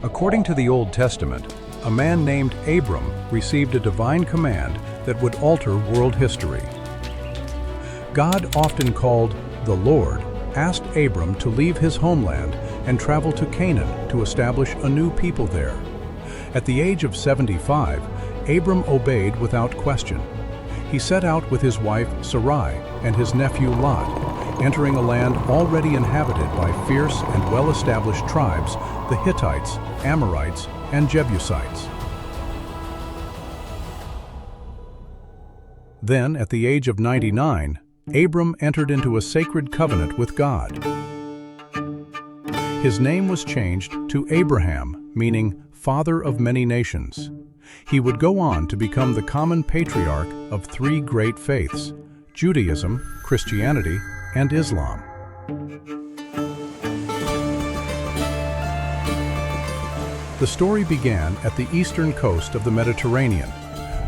According to the Old Testament, a man named Abram received a divine command that would alter world history. God, often called the Lord, asked Abram to leave his homeland and travel to Canaan to establish a new people there. At the age of 75, Abram obeyed without question. He set out with his wife Sarai and his nephew Lot, entering a land already inhabited by fierce and well-established tribes, the Hittites, Amorites, and Jebusites. Then, at the age of 99, Abram entered into a sacred covenant with God. His name was changed to Abraham, meaning father of many nations. He would go on to become the common patriarch of three great faiths: Judaism, Christianity, and Islam. The story began at the eastern coast of the Mediterranean,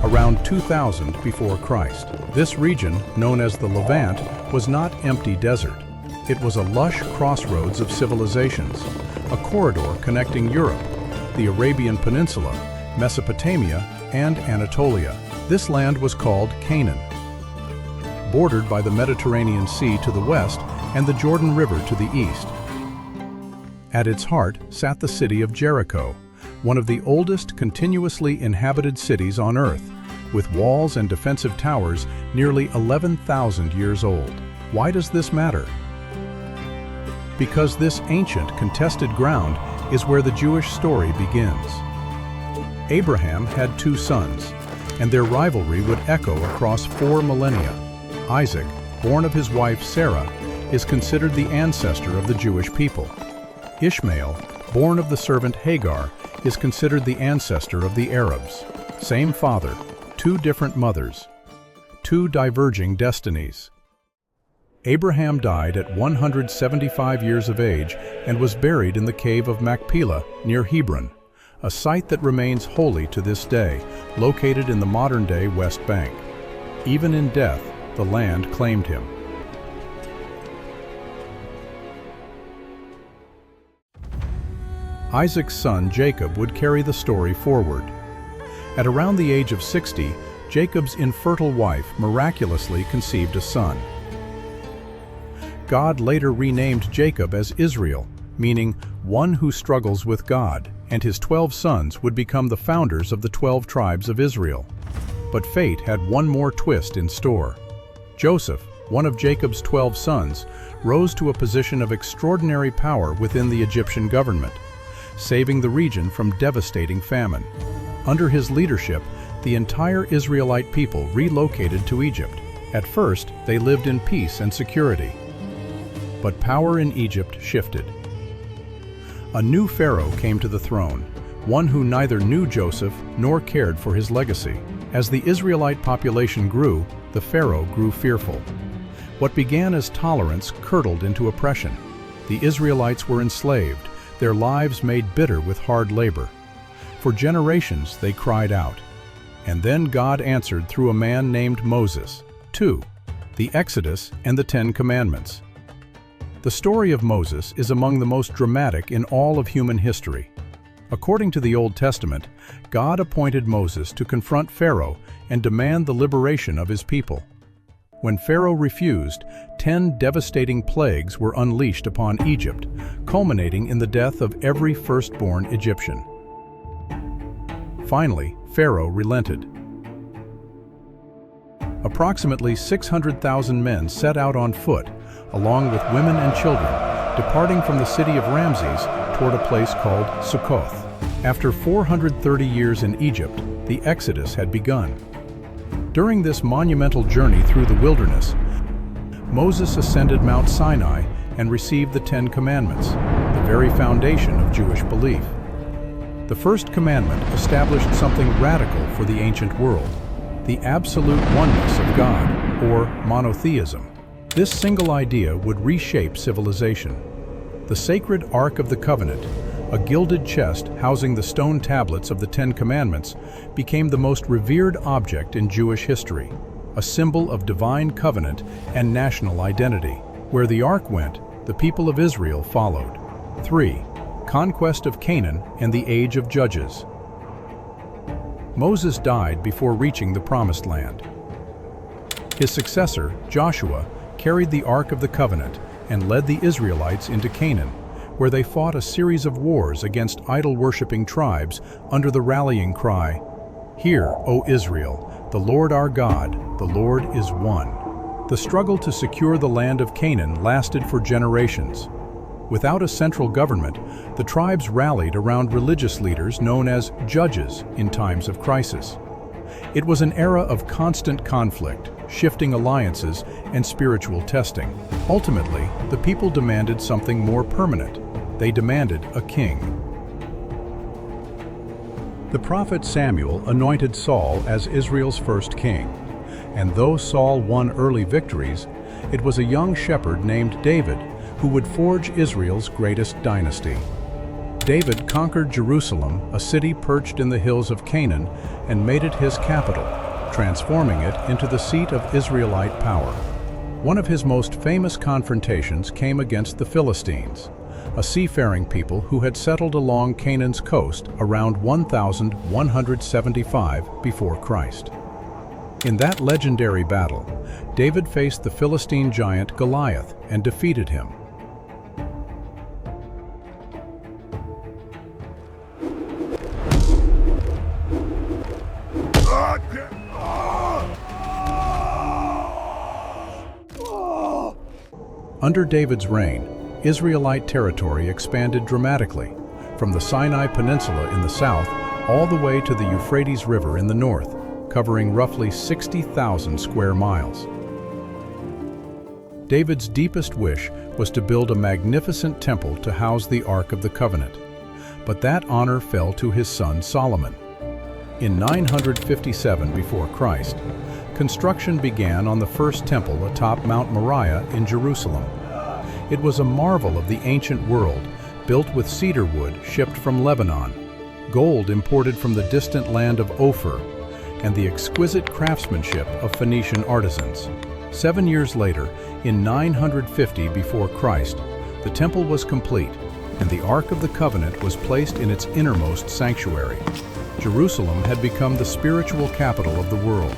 around 2000 before Christ. This region, known as the Levant, was not empty desert. It was a lush crossroads of civilizations, a corridor connecting Europe, the Arabian Peninsula, Mesopotamia, and Anatolia. This land was called Canaan, bordered by the Mediterranean Sea to the west and the Jordan River to the east. At its heart sat the city of Jericho, one of the oldest continuously inhabited cities on Earth, with walls and defensive towers nearly 11,000 years old. Why does this matter? Because this ancient, contested ground is where the Jewish story begins. Abraham had two sons, and their rivalry would echo across 4 millennia. Isaac, born of his wife Sarah, is considered the ancestor of the Jewish people. Ishmael, born of the servant Hagar, is considered the ancestor of the Arabs. Same father, two different mothers, two diverging destinies. Abraham died at 175 years of age and was buried in the cave of Machpelah near Hebron, a site that remains holy to this day, located in the modern-day West Bank. Even in death, the land claimed him. Isaac's son Jacob would carry the story forward. At around the age of 60, Jacob's infertile wife miraculously conceived a son. God later renamed Jacob as Israel, meaning one who struggles with God, and his 12 sons would become the founders of the 12 tribes of Israel. But fate had one more twist in store. Joseph, one of Jacob's 12 sons, rose to a position of extraordinary power within the Egyptian government, saving the region from devastating famine. Under his leadership, the entire Israelite people relocated to Egypt. At first, they lived in peace and security. But power in Egypt shifted. A new pharaoh came to the throne, one who neither knew Joseph nor cared for his legacy. As the Israelite population grew, the pharaoh grew fearful. What began as tolerance curdled into oppression. The Israelites were enslaved, their lives made bitter with hard labor. For generations they cried out. And then God answered through a man named Moses. 2. The Exodus and the 10 Commandments. The story of Moses is among the most dramatic in all of human history. According to the Old Testament, God appointed Moses to confront Pharaoh and demand the liberation of his people. When Pharaoh refused, 10 devastating plagues were unleashed upon Egypt, culminating in the death of every firstborn Egyptian. Finally, Pharaoh relented. Approximately 600,000 men set out on foot, along with women and children, departing from the city of Ramses toward a place called Sukkoth. After 430 years in Egypt, the Exodus had begun. During this monumental journey through the wilderness, Moses ascended Mount Sinai and received the 10 Commandments, the very foundation of Jewish belief. The first commandment established something radical for the ancient world: the absolute oneness of God, or monotheism. This single idea would reshape civilization. The sacred Ark of the Covenant, a gilded chest housing the stone tablets of the 10 Commandments, became the most revered object in Jewish history, a symbol of divine covenant and national identity. Where the Ark went, the people of Israel followed. 3. conquest of Canaan and the age of Judges. Moses died before reaching the Promised Land. His successor, Joshua, carried the Ark of the Covenant and led the Israelites into Canaan, where they fought a series of wars against idol-worshipping tribes under the rallying cry, "Hear, O Israel, the Lord our God, the Lord is one." The struggle to secure the land of Canaan lasted for generations. Without a central government, the tribes rallied around religious leaders known as judges in times of crisis. It was an era of constant conflict, shifting alliances, and spiritual testing. Ultimately, the people demanded something more permanent. They demanded a king. The prophet Samuel anointed Saul as Israel's first king. And though Saul won early victories, it was a young shepherd named David who would forge Israel's greatest dynasty. David conquered Jerusalem, a city perched in the hills of Canaan, and made it his capital, transforming it into the seat of Israelite power. One of his most famous confrontations came against the Philistines, a seafaring people who had settled along Canaan's coast around 1175 before Christ. In that legendary battle, David faced the Philistine giant Goliath and defeated him. Under David's reign, Israelite territory expanded dramatically, from the Sinai Peninsula in the south all the way to the Euphrates River in the north, covering roughly 60,000 square miles. David's deepest wish was to build a magnificent temple to house the Ark of the Covenant, but that honor fell to his son Solomon. In 957 before Christ, construction began on the first temple atop Mount Moriah in Jerusalem. It was a marvel of the ancient world, built with cedar wood shipped from Lebanon, gold imported from the distant land of Ophir, and the exquisite craftsmanship of Phoenician artisans. 7 years later, in 950 before Christ, the temple was complete, and the Ark of the Covenant was placed in its innermost sanctuary. Jerusalem had become the spiritual capital of the world.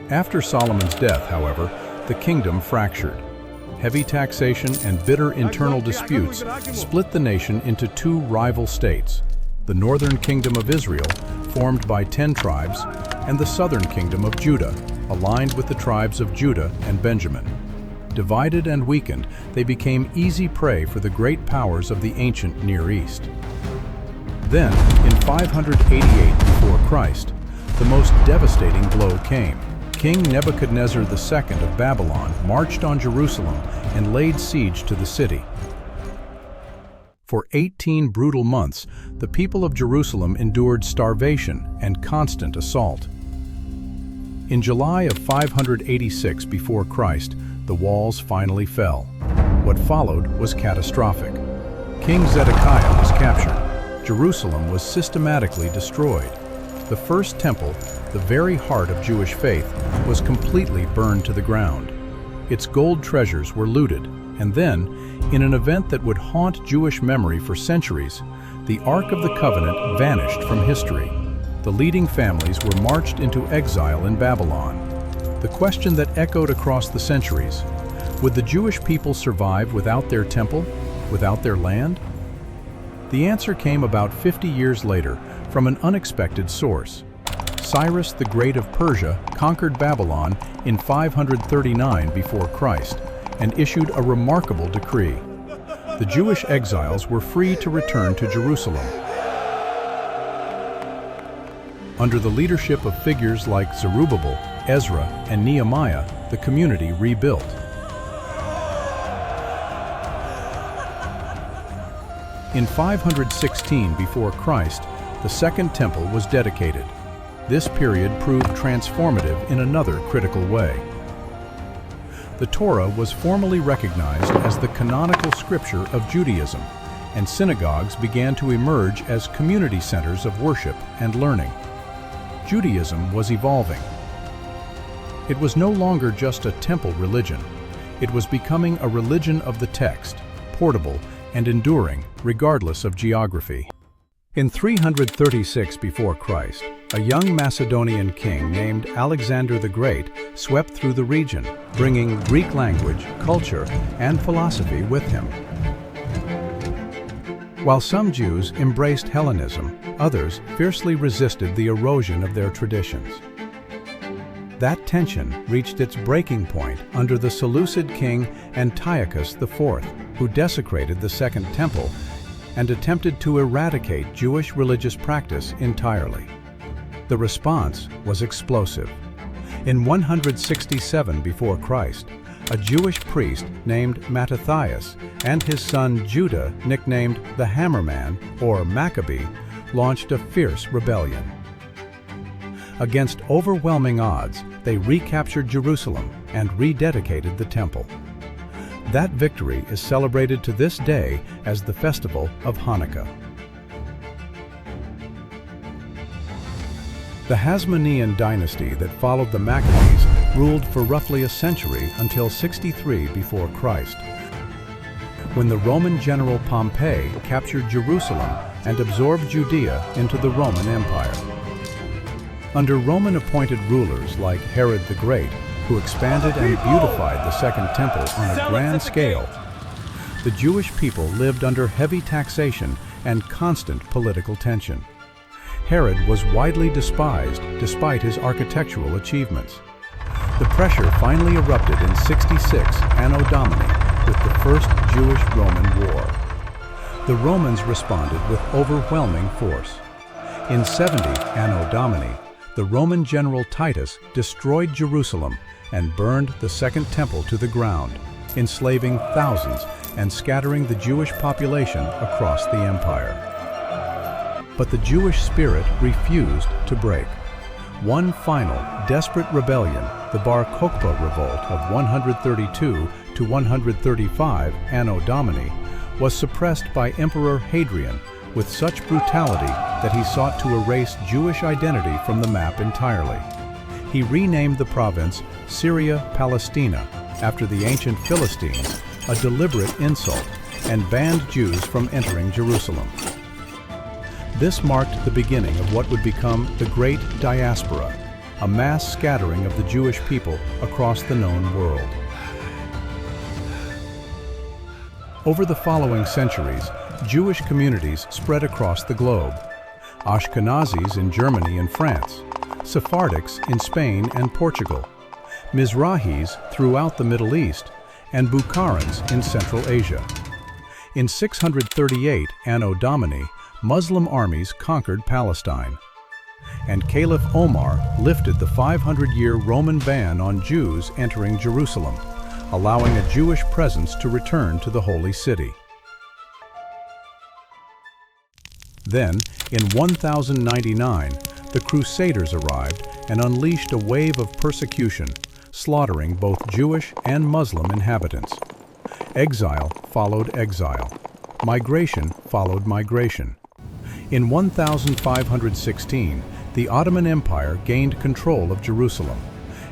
After Solomon's death, however, the kingdom fractured. Heavy taxation and bitter internal disputes split the nation into two rival states: the northern kingdom of Israel, formed by 10 tribes, and the southern kingdom of Judah, aligned with the tribes of Judah and Benjamin. Divided and weakened, they became easy prey for the great powers of the ancient Near East. Then, in 588 before Christ, the most devastating blow came. King Nebuchadnezzar II of Babylon marched on Jerusalem and laid siege to the city. For 18 brutal months, the people of Jerusalem endured starvation and constant assault. In July of 586 before Christ, the walls finally fell. What followed was catastrophic. King Zedekiah was captured. Jerusalem was systematically destroyed. The first temple, the very heart of Jewish faith, was completely burned to the ground. Its gold treasures were looted, and then, in an event that would haunt Jewish memory for centuries, the Ark of the Covenant vanished from history. The leading families were marched into exile in Babylon. The question that echoed across the centuries: would the Jewish people survive without their temple, without their land? The answer came about 50 years later from an unexpected source. Cyrus the Great of Persia conquered Babylon in 539 before Christ and issued a remarkable decree. The Jewish exiles were free to return to Jerusalem. Under the leadership of figures like Zerubbabel, Ezra, and Nehemiah, the community rebuilt. In 516 before Christ, the Second Temple was dedicated. This period proved transformative in another critical way. the Torah was formally recognized as the canonical scripture of Judaism, and synagogues began to emerge as community centers of worship and learning. Judaism was evolving. It was no longer just a temple religion. It was becoming a religion of the text, portable and enduring, regardless of geography. In 336 before Christ, a young Macedonian king named Alexander the Great swept through the region, bringing Greek language, culture, and philosophy with him. While some Jews embraced Hellenism, others fiercely resisted the erosion of their traditions. That tension reached its breaking point under the Seleucid king Antiochus IV, who desecrated the Second Temple and attempted to eradicate Jewish religious practice entirely. The response was explosive. In 167 before Christ, a Jewish priest named Mattathias and his son Judah, nicknamed the Hammerman or Maccabee, launched a fierce rebellion. Against overwhelming odds, they recaptured Jerusalem and rededicated the temple. That victory is celebrated to this day as the festival of Hanukkah. The Hasmonean dynasty that followed the Maccabees ruled for roughly a century until 63 before Christ, when the Roman general Pompey captured Jerusalem and absorbed Judea into the Roman Empire. Under Roman-appointed rulers like Herod the Great, who expanded and beautified the Second Temple on a grand scale, the Jewish people lived under heavy taxation and constant political tension. Herod was widely despised despite his architectural achievements. The pressure finally erupted in 66 Anno Domini with the First Jewish-Roman War. The Romans responded with overwhelming force. In 70 Anno Domini, the Roman general Titus destroyed Jerusalem and burned the Second Temple to the ground, enslaving thousands and scattering the Jewish population across the empire. But the Jewish spirit refused to break. One final, desperate rebellion, the Bar Kokhba revolt of 132 to 135 Anno Domini, was suppressed by Emperor Hadrian with such brutality that he sought to erase Jewish identity from the map entirely. He renamed the province Syria Palestina after the ancient Philistines, a deliberate insult, and banned Jews from entering Jerusalem. This marked the beginning of what would become the Great Diaspora, a mass scattering of the Jewish people across the known world. Over the following centuries, Jewish communities spread across the globe. Ashkenazis in Germany and France, Sephardics in Spain and Portugal, Mizrahis throughout the Middle East, and Bukharans in Central Asia. In 638 Anno Domini, Muslim armies conquered Palestine, and Caliph Omar lifted the 500-year Roman ban on Jews entering Jerusalem, allowing a Jewish presence to return to the Holy City. Then, in 1099, the Crusaders arrived and unleashed a wave of persecution, slaughtering both Jewish and Muslim inhabitants. Exile followed exile. Migration followed migration. In 1516, the Ottoman Empire gained control of Jerusalem,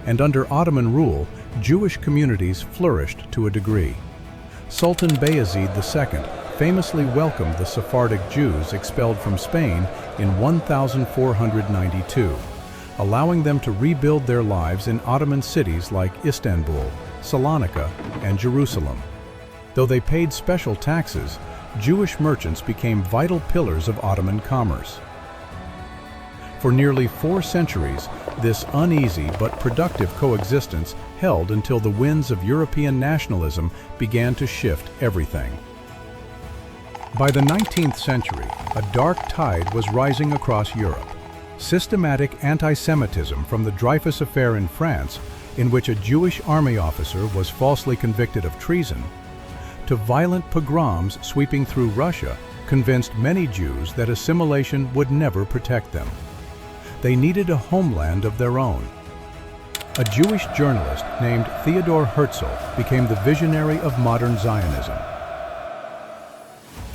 and under Ottoman rule, Jewish communities flourished to a degree. Sultan Bayezid II famously welcomed the Sephardic Jews expelled from Spain in 1492, allowing them to rebuild their lives in Ottoman cities like Istanbul, Salonika, and Jerusalem. Though they paid special taxes, Jewish merchants became vital pillars of Ottoman commerce. For nearly 4 centuries, this uneasy but productive coexistence held until the winds of European nationalism began to shift everything. By the 19th century, a dark tide was rising across Europe. Systematic anti-Semitism from the Dreyfus Affair in France, in which a Jewish army officer was falsely convicted of treason, to violent pogroms sweeping through Russia, convinced many Jews that assimilation would never protect them. They needed a homeland of their own. A Jewish journalist named Theodor Herzl became the visionary of modern Zionism.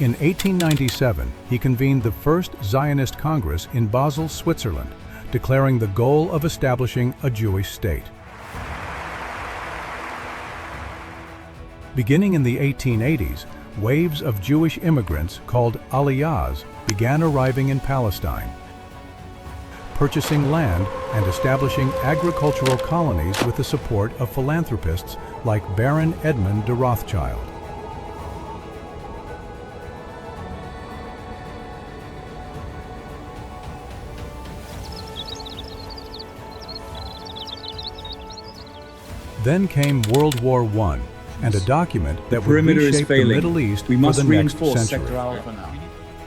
In 1897, he convened the first Zionist Congress in Basel, Switzerland, declaring the goal of establishing a Jewish state. Beginning in the 1880s, waves of Jewish immigrants called aliyahs began arriving in Palestine, purchasing land and establishing agricultural colonies with the support of philanthropists like Baron Edmund de Rothschild. Then came World War I, and a document that would reshape the Middle East for the next century.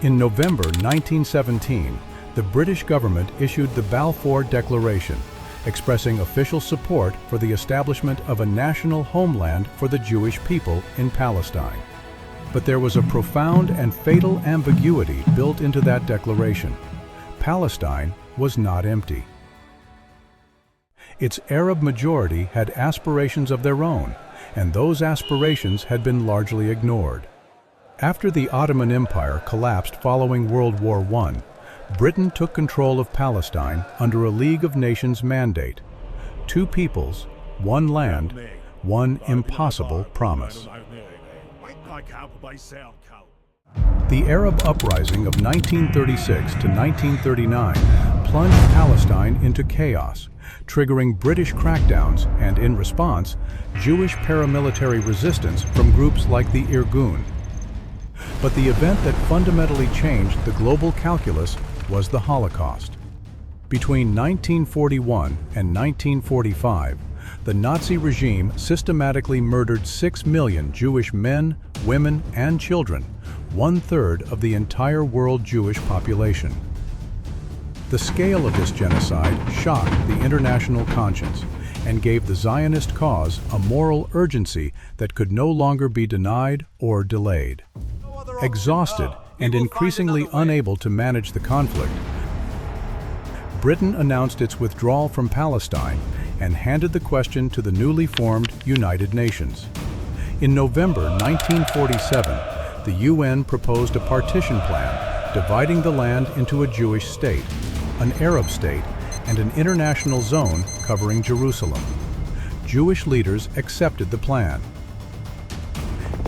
In November 1917, the British government issued the Balfour Declaration, expressing official support for the establishment of a national homeland for the Jewish people in Palestine. But there was a profound and fatal ambiguity built into that declaration. Palestine was not empty. Its Arab majority had aspirations of their own, and those aspirations had been largely ignored. After the Ottoman Empire collapsed following World War I, Britain took control of Palestine under a League of Nations mandate. Two peoples, one land, one impossible promise. The Arab uprising of 1936 to 1939 plunged Palestine into chaos, triggering British crackdowns and, in response, Jewish paramilitary resistance from groups like the Irgun. But the event that fundamentally changed the global calculus was the Holocaust. Between 1941 and 1945, the Nazi regime systematically murdered 6 million Jewish men, women, and children, 1/3 of the entire world Jewish population. The scale of this genocide shocked the international conscience and gave the Zionist cause a moral urgency that could no longer be denied or delayed. Exhausted and increasingly unable to manage the conflict, Britain announced its withdrawal from Palestine and handed the question to the newly formed United Nations. In November 1947, the UN proposed a partition plan, dividing the land into a Jewish state, an Arab state, and an international zone covering Jerusalem. Jewish leaders accepted the plan.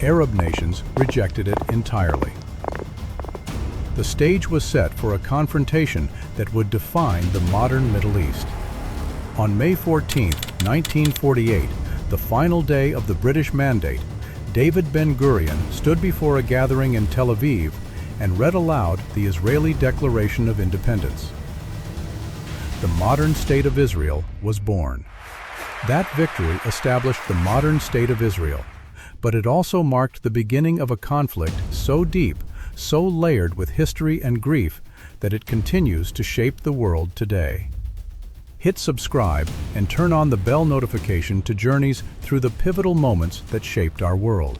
Arab nations rejected it entirely. The stage was set for a confrontation that would define the modern Middle East. On May 14, 1948, the final day of the British Mandate, David Ben-Gurion stood before a gathering in Tel Aviv and read aloud the Israeli Declaration of Independence. The modern state of Israel was born. That victory established the modern state of Israel, but it also marked the beginning of a conflict so deep, so layered with history and grief, that it continues to shape the world today. Hit subscribe and turn on the bell notification to journeys through the pivotal moments that shaped our world.